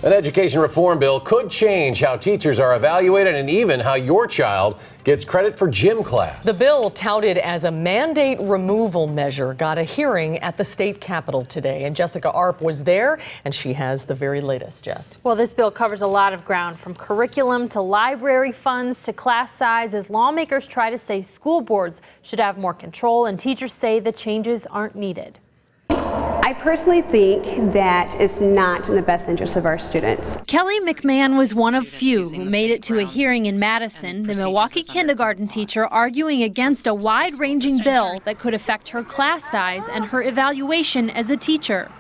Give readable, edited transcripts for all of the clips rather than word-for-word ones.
An education reform bill could change how teachers are evaluated and even how your child gets credit for gym class. The bill, touted as a mandate removal measure, got a hearing at the state capitol today. And Jessica Arp was there, and she has the very latest, Jess. Well, this bill covers a lot of ground, from curriculum to library funds to class size, as lawmakers try to say school boards should have more control, and teachers say the changes aren't needed. I personally think that it's not in the best interest of our students. Kelly McMahon was one of few who made it to a hearing in Madison, the Milwaukee kindergarten teacher arguing against a wide-ranging bill that could affect her class size and her evaluation as a teacher.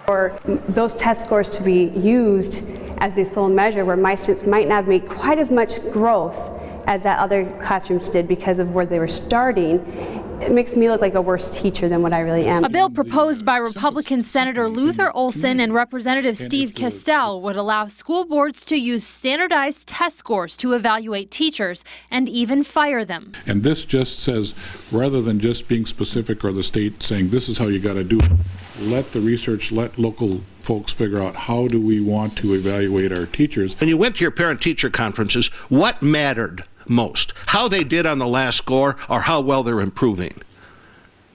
For those test scores to be used as the sole measure, where my students might not make quite as much growth as that other classrooms did because of where they were starting, it makes me look like a worse teacher than what I really am. A bill proposed by Republican Senator Luther Olson and Representative Steve Castell would allow school boards to use standardized test scores to evaluate teachers and even fire them. And this just says, rather than just being specific or the state saying this is how you got to do it, let the research, let local folks figure out how do we want to evaluate our teachers. When you went to your parent-teacher conferences, what mattered most? How they did on the last score or how well they're improving?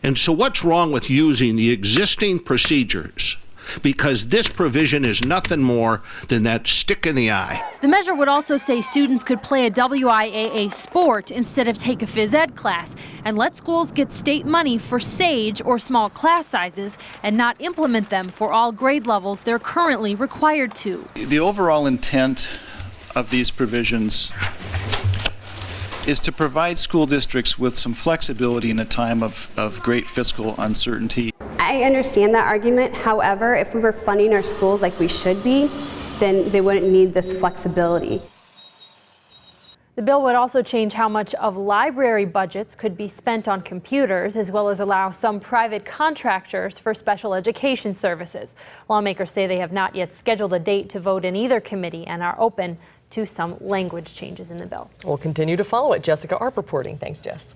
And so what's wrong with using the existing procedures? Because this provision is nothing more than that stick in the eye. The measure would also say students could play a WIAA sport instead of take a phys ed class, and let schools get state money for SAGE or small class sizes and not implement them for all grade levels they're currently required to. The overall intent of these provisions is to provide school districts with some flexibility in a time of great fiscal uncertainty. I understand that argument. However, if we were funding our schools like we should be, then they wouldn't need this flexibility. The bill would also change how much of library budgets could be spent on computers, as well as allow some private contractors for special education services. Lawmakers say they have not yet scheduled a date to vote in either committee and are open to some language changes in the bill. We'll continue to follow it. Jessica Arp reporting. Thanks, Jess.